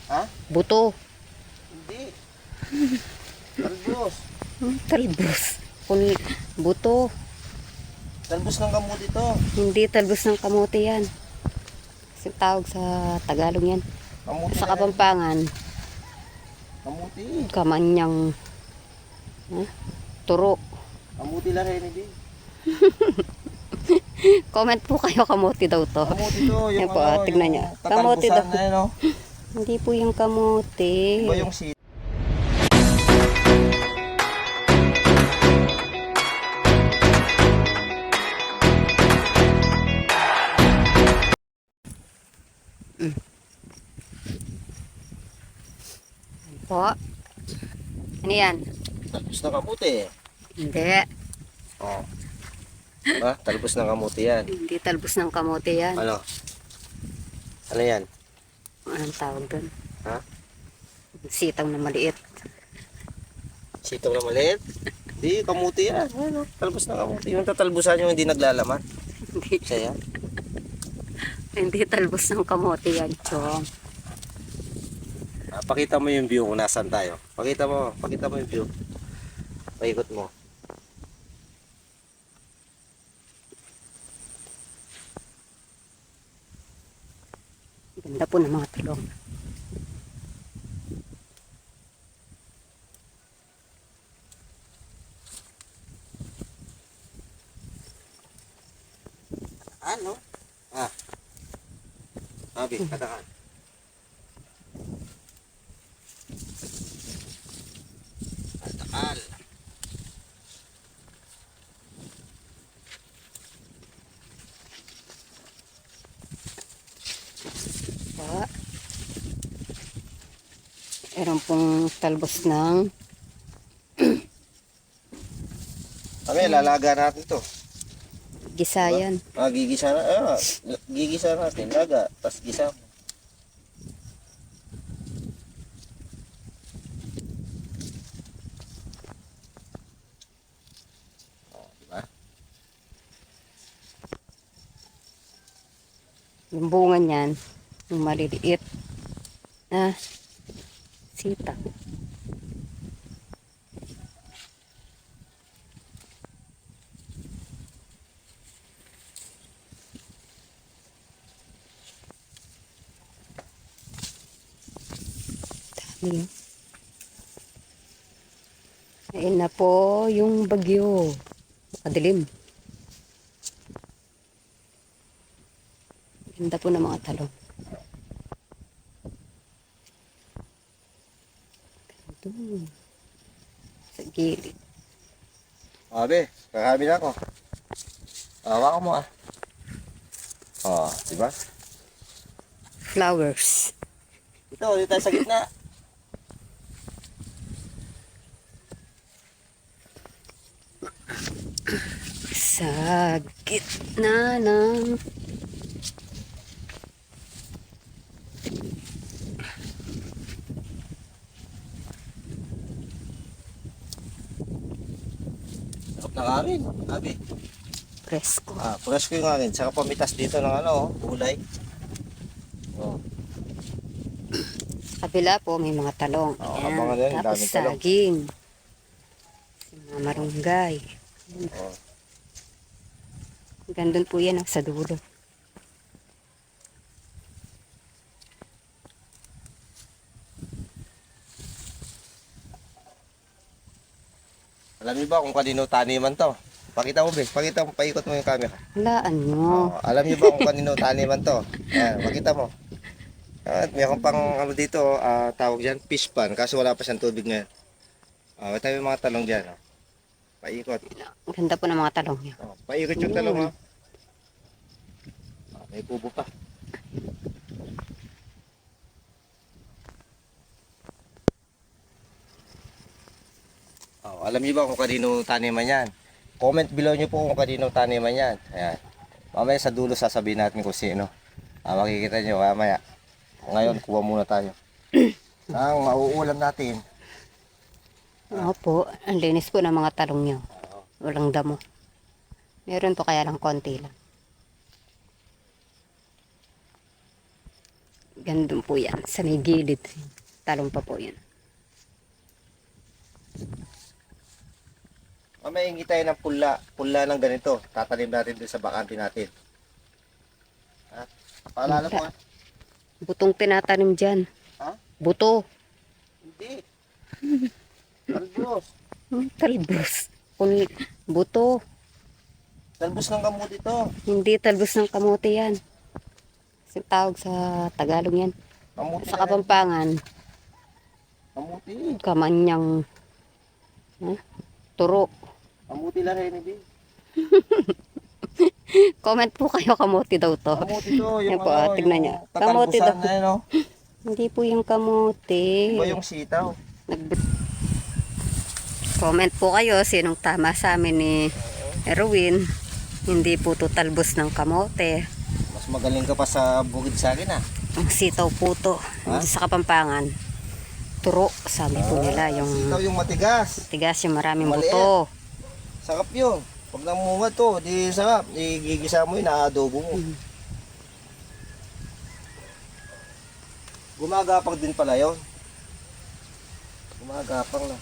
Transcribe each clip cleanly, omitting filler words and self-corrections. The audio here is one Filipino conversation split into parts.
Ha? Buto. Hindi. Talbos. Talbos. Buto. Talbos ng kamuti to. Hindi talbos ng kamote yan. Kasi tawag sa Tagalog yan. Kamuti Sa na rin. Kapampangan, Kamuti. kamanyang turo. Kamuti lang rin, hindi. Comment po kayo, kamote daw to. Kamuti to, yung Yan po, ano, tignan yung niya. Kamote katalbusan daw. na yun, no? Hindi po yung kamote. Iba yung seed. Po. Ano yan? Talbos ng kamuti. Hindi. Oh. Diba? Talbos ng kamuti yan. Hindi talbos ng kamote yan. Ano? Ano yan? Anong tawag doon? Ha? Sitaw na maliit. Sitaw na maliit? Hindi, kamuti yan. Ano? Talbos ng kamuti. Yung tatalbusan yung hindi naglalaman. Hindi. Siya yan. Hindi talbos ng kamote yan, chong. Pakita mo yung view kung nasan tayo. Pakita mo yung view. Paikot mo. Ganda po ng mga tulong. Ano? Ah. Sabi, katakan. Katakal. Pa. Meron pong talbos ng Kami, lalaga natin to. gisayan. Gigisa na, gigisa natin. Laga, tapos gisa mo. Diba? Yung bunga niyan, yung maliliit na sita. Dami. Ayun na po yung bagyo. Makadilim. Ganda po ng mga talong. Ito. Sa gilid. Sabi, kakabi na ako. Hawakan mo ah. Oh, diba? Flowers. Ito, dito tayo sa gitna. Sa gitna ng Sarap na kanin. Sabi. presko. Presko yung kanin. Saka pamitas dito ng ano, gulay. Oh. Sa kabila po may mga talong. Oo, Ayan. abangan yan, Tapos daming talong. saging. Mga marunggay. Oh. Gandun po yan sa dulo. Alam niyo ba kung kanino taniman to? Pakita mo, Bes. Pakita mo, paikot mo yung camera. Walaan nyo. Oh, alam niyo ba kung kanino taniman to? Ayan, pakita mo. At mayroon pang ano dito, tawag diyan, fish pan. Kaso wala pa siyang tubig ngayon. Ito yung mga talong diyan. Oh. Paikot. Ang ganda po ng mga talong nyo. Oh, paikot yung talong. Oh. May kubo pa. Alam niyo ba kung kanino taniman yan? Comment below niyo po kung kanino taniman yan. Ayan. Mamaya sa dulo sasabihin natin kung sino. Makikita niyo mamaya. Ngayon, kuha muna tayo. Ang mauulam natin. Opo, ang linis po ng mga talong nyo. Walang damo. Meron po kaya lang konti lang. Gandun po yan. Sa may gilid. Talong pa po yan. Mamaya hingi tayo ng pula. Pula ng ganito. Tatanim natin dun sa bakante natin. Ha? Paalala mo ha? Butong tinatanim dyan. Ha? Buto. Hindi. Talbos. Talbos. Buto. Talbos ng kamuti to. Hindi talbos ng kamote yan. Kasi tawag sa Tagalog yan. Kamuti Sa na rin. Kapampangan, Kamuti. kamanyang turo. Kamuti lang rin, hindi. Comment po kayo, kamote daw to. Kamuti to. Yung Yan po, ano, tignan yung niya. Kamuti tatalbusan daw. na yun, no? Hindi po yung kamote. Iba yung sitaw. Comment po kayo sinong tama sa amin ni Erwin. Hindi po to talbos ng kamote. Mas magaling ka pa sa bukid sa akin, ha? Ang sitaw po to. Ha? Sa Kapampangan. Turo, sabi po nila. Yung Sitaw yung matigas. tigas, yung maraming Maliit. buto. Sarap yun. Pag namunga to, di sarap. Igigisa mo yun, naadobo mo. Gumagapang din pala yun. Gumagapang lang.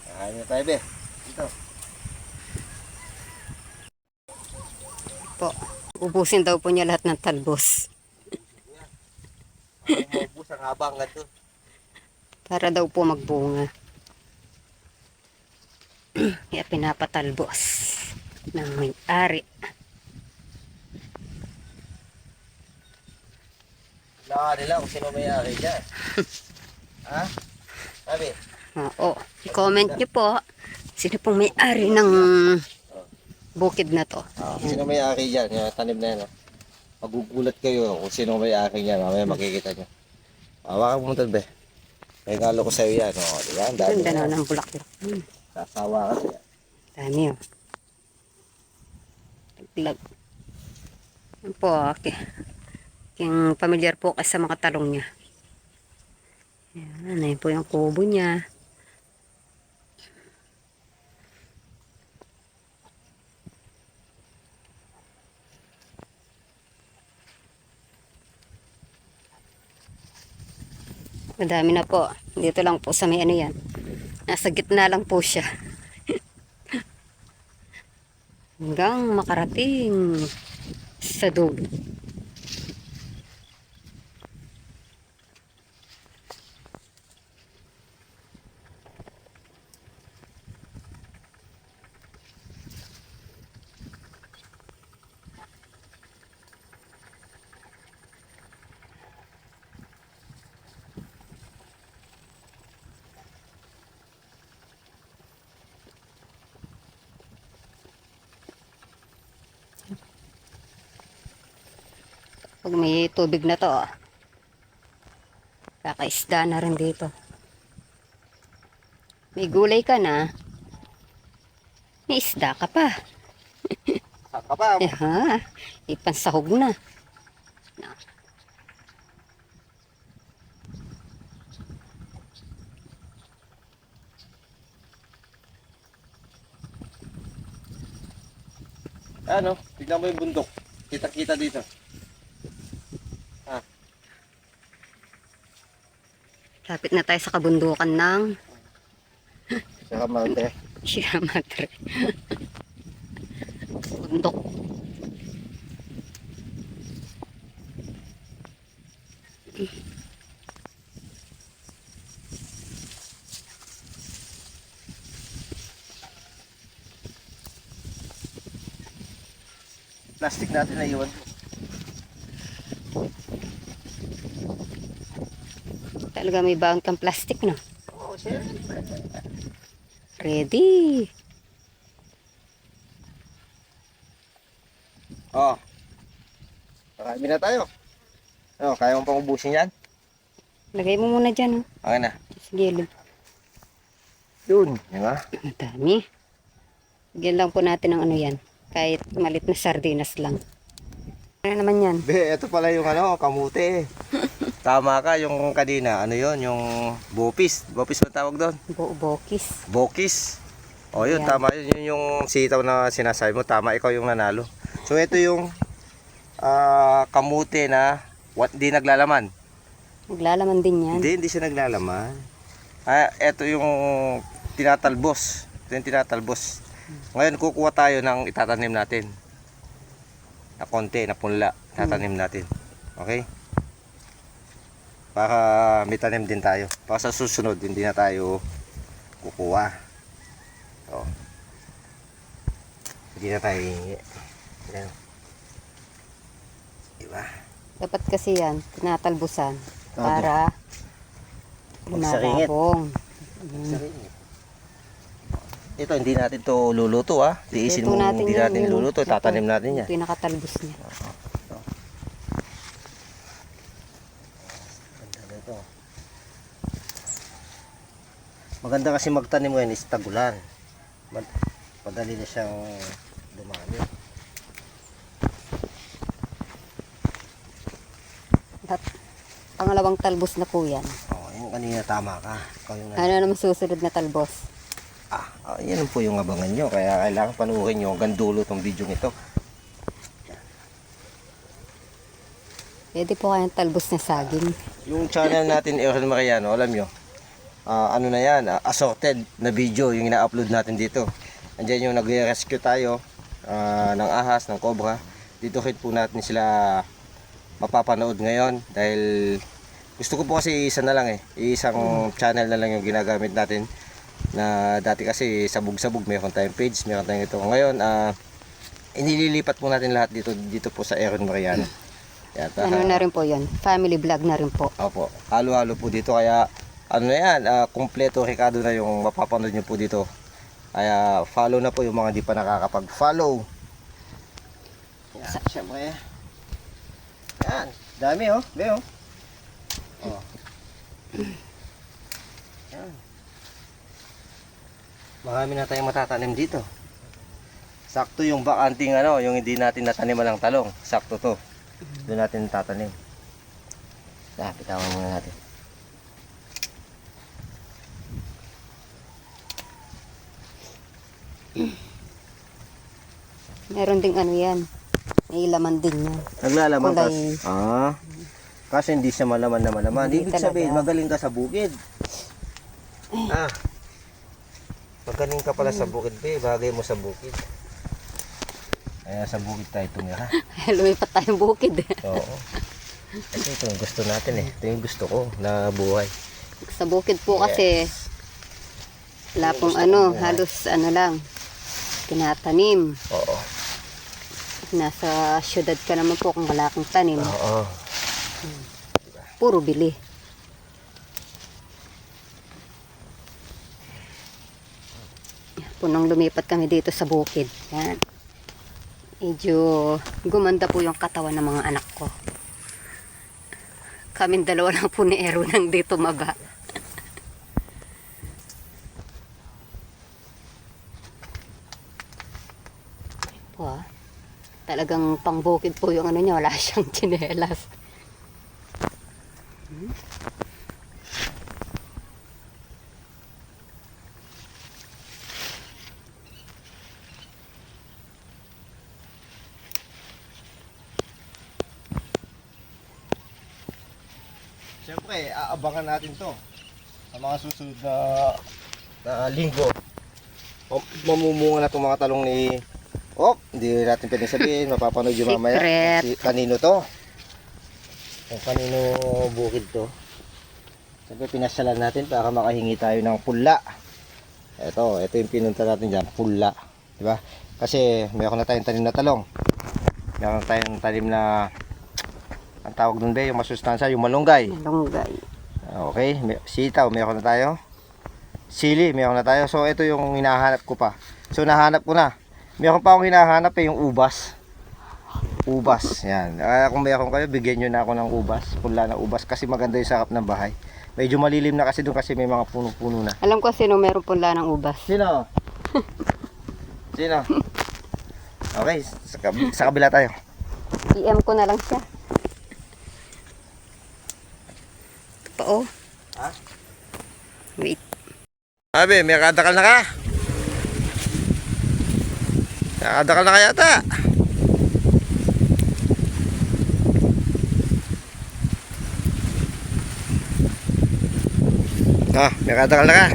Kain na tayo, be. Dito. Po. Ubusin daw po niya lahat ng talbos. Maubos ang habang nga doon. Para daw po magbunga. Kaya pinapatalbos ng may-ari. Wala nila kung sino may ari dyan. Ha? Sabi? Oo. I-comment nyo po sino pong may-ari ng bukid na to. Sino may ari dyan? Yung tanim na yan. Magugulat kayo kung sino may ari dyan. Mamaya makikita nyo. Hawakan mo ito, be. Regalo ko sa'yo yan. O, diba? Ang dami Ganda na. na ng bulaklak. Sasawa ka siya. Dami oh. Taglag. Yan po. Okay. Yung familiar po kasi sa mga talong niya. Yan. Ayun po yung kubo niya. Madami na po. Dito lang po sa may ano yan. Nasa gitna lang po siya. Hanggang makarating sa dulo. Pag may tubig na to, kakaisda na rin dito. May gulay ka na, may isda ka pa. Saan ka pa? Ha, ipansahog na. Ano? Tignan mo yung bundok. Kita-kita dito. Lapit na tayo sa kabundukan ng Saka mante. Sierra Madre. Bundok. Plastic natin na iwan. Talaga may baon kang plastic, no? Oo, sir. Ready. Oh. Marami na tayo. Ano, kaya mo pang ubusin yan? Lagay mo muna dyan, oh. Okay na. Sa gilid. Yun. Di ba? Ang dami. Lagyan lang po natin ng ano yan. Kahit malit na sardinas lang. Ano naman yan? Be, ito pala yung ano, kamuti. Tama ka, yung kanina, ano yon, yung bopis. Bopis ba tawag doon? Bokis. Bokis. O yun, Ayan. tama yun. Yun yung sitaw na sinasabi mo. Tama, ikaw yung nanalo. So ito yung kamuti na di naglalaman. Naglalaman din yan. Hindi siya naglalaman. Ito yung tinatalbos. Ito yung tinatalbos. Ngayon kukuha tayo ng itatanim natin. Na konti, na punla. Tatanim natin. Okay? Para may tanim din tayo. Para sa susunod, hindi na tayo kukuha. So, hindi na tayo hihingi. Ayan. Diba? Dapat kasi yan, tinatalbusan para Magsaringit. lumababong. Ito, hindi natin to luluto ha. Tiisin Luto mo, natin hindi yan, natin yun, luluto. ito. Tatanim natin yan. Yung pinakatalbos niya. Ganda nito. Maganda kasi magtanim mo yan is tagulan. Madali na siyang dumami. Pangalawang talbos na po yan. Yung kanina tama ka. Ikaw yung Ano naman susunod na talbos? yan po yung abangan nyo. Kaya kailangan panuorin nyo hanggang dulo tong video nito. Pwede po kayang talbos na saging. Yung channel natin, Aaron Mariano, alam nyo, ano na yan, assorted na video yung ina-upload natin dito. Andiyan yung nag-rescue tayo ng ahas, ng cobra. Dito hit po natin sila mapapanood ngayon dahil gusto ko po kasi isa na lang isang channel na lang yung ginagamit natin na dati kasi sabog-sabog, meron tayong page, meron tayong ito. Ngayon, inililipat po natin lahat dito po sa Aaron Mariano. Ano na rin po yun? Family vlog na rin po. Opo, halo-halo po dito kaya ano na yan, kumpleto Ricardo na yung mapapanood nyo po dito. Kaya follow na po yung mga di pa nakakapag-follow. Yan, syempre. Yan, dami oh, be oh. Oh. Yan. Marami na tayong matatanim dito. Sakto yung bakanting yung hindi natin nataniman ng talong. Sakto to. Doon natin tatanim. Pitawan muna natin. Meron ding ano yan. May laman din yan. Naglalaman ka? Kulay. Kasi hindi siya malaman na malaman. Hindi Ibig sabihin, talaga. magaling ka sa bukid. Magaling ka pala sa bukid, be. Bagay mo sa bukid. Kaya sa bukid tayo tumira. Lumipat tayong bukid. Oo. Kasi ito yung gusto natin Ito yung gusto ko na buhay. Sa bukid po kasi wala pong halos lang, tinatanim. Oo. Nasa syudad ka naman po kung wala kang tanim. Oo. Puro bili. Punong lumipat kami dito sa bukid. Yan. Medyo gumanda po yung katawan ng mga anak ko. Kaming dalawa lang po ni Ero nang dito maba. Po, talagang pangbukid po yung niya, wala siyang tsinelas. Siyempre, aabangan natin to sa mga susunod na linggo. Mamumunga na itong mga talong ni... hindi natin pwedeng sabihin. Mapapanood yung mamaya. Secret. Kanino to? Kung kanino bukid to. Siyempre, pinasyalan natin para makahingi tayo ng pula. Ito yung pinunta natin dyan. Pula. Diba? Kasi mayroon na tayong tanim na talong. Mayroon na tayong tanim na... Ang tawag dun ba yung masustansya, yung malunggay. Malunggay. Okay, sitaw, meron na tayo. Sili, meron na tayo. So ito yung hinahanap ko pa. So nahanap ko na. Meron pa akong hinahanap yung ubas. Ubas, yan. Kung meron kayo, bigyan nyo na ako ng ubas. Pula na ubas kasi maganda yung sarap ng bahay. Medyo malilim na kasi doon kasi may mga puno-puno na. Alam ko sino meron punla ng ubas. Sino? Sino? Okay, sa kabila tayo. PM ko na lang siya. Ito pa oh. Ha? Wait. Abi, may kadakal na ka? Nakadakal na kaya ata. Nakadakal na ka.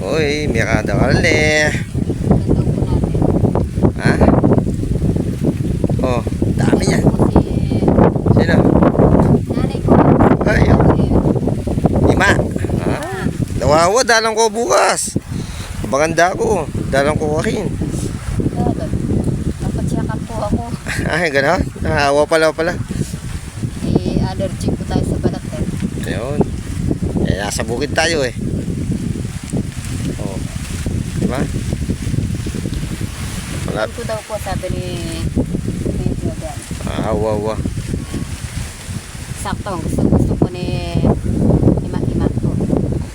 Uy, may kadakal eh. Ha? Oh, dami yan. Sino? Nanay ko. Ay, lima. Nawawa, dalang ko bukas. Maganda ko. Dalang ko rin. Napatsyakan po ako. Ay, gano'n? Naawa pala. Allergic po tayo sa balat eh. Ayun. Nasa bukid tayo eh. Oh. Diba? Wala. Ito daw po sabi ni Jodan. Awa. Sakto, gusto po ni Ima to.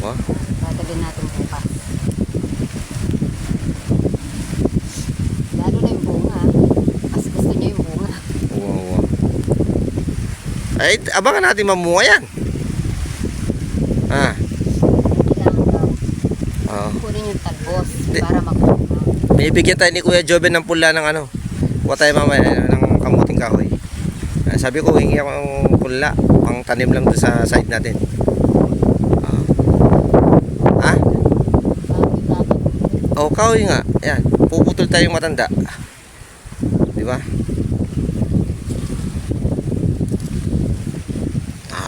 Oh. Dadalhin natin bukas. Lalo na yung bunga. Mas gusto niya yung bunga. Wow. Ay, abangan natin mamunga yan. Kailangan daw Oh. kunin yung talbos Di- para makuha. May bigyan tayo ni Kuya Joven ng pula ng ano. Kuha tayo mamaya ng kamuting kahoy. Sabi ko, hingi ako ng pula. Pang tanim lang doon sa side natin. Ha? Oh, kahoy nga. Ayan. Puputol tayong matanda. Di ba?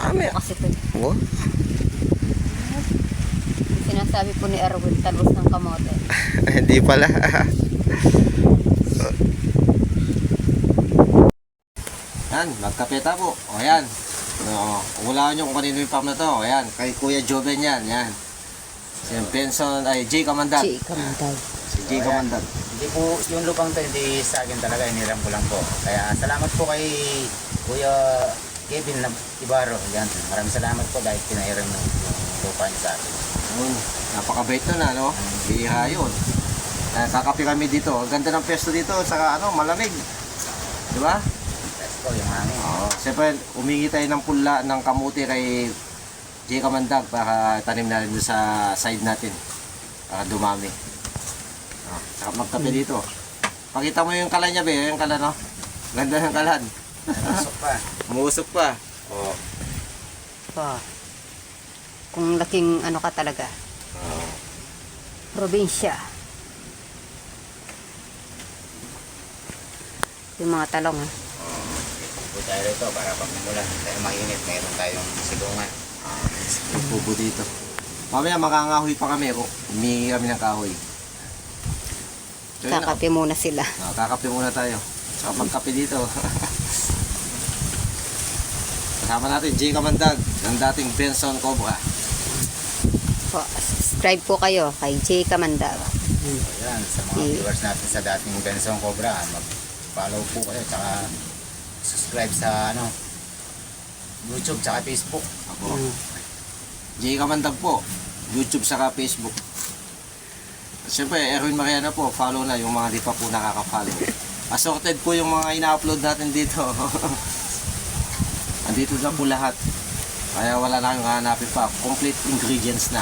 May... Kasi ito. Oh. Sinasabi po ni Erwin, talbos ng kamote. Hindi pala. Yan, magkapeta po. O yan. No, ulaan nyo kung kanino yung farm na to. O yan, kay Kuya Joven yan. Yan. Si Benson, ay J. Kamandag. Kamandag. Si J. Kamandag. Hindi po yung lupang to, hindi sa akin talaga, iniram ko lang po. Kaya salamat po kay Kuya Kevin Ibarro. Yan, maraming salamat po dahil pinairam yung lupa niya sa akin. Yun, napakabait nun ano. Bihira yun. Kakapi kami dito. Ang ganda ng pesto dito. Saka ano, malamig. Di ba? Let's go, yung hangin. Oo. Siyempre, umingi tayo ng pula ng kamuti kay J. Kamandag para tanim na rin doon sa side natin. Para dumami. Saka magkape dito. Pakita mo yung kalan niya, be. Yung kalan, no? Ganda ng kalan. Pasok pa. Umuusok pa. Oo. Kung laking ano ka talaga. Probinsya. Yung mga talong ha. Po tayo rito para pag mula tayo mainit, mayroon tayong silungan. Pupo dito. Mamaya makangahoy pa kami. Humingi kami ng kahoy. So, yun na. Kakape muna sila. Kakape muna tayo. Saka magkape dito. Kasama natin J. Kamandag ng dating Benson Cobra. Subscribe po kayo kay J. Kamandag. So yan, sa mga viewers natin sa dating Benson Cobra, mag-follow po kayo, tsaka subscribe sa YouTube, tsaka Facebook. Ako. J. Kamandag po. YouTube saka Facebook. Siyempre, Erwin Mariana po. Follow na yung mga di pa po nakaka-follow. Assorted po yung mga ina-upload natin dito. Andito na po lahat. Kaya wala na kayong hanapin pa. Complete ingredients na.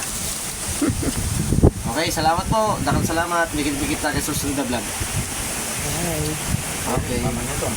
Okay, salamat po. Dakang salamat. Bigit-bigit tayo sa susunod na vlog. Bye. Okay. Mamanya to.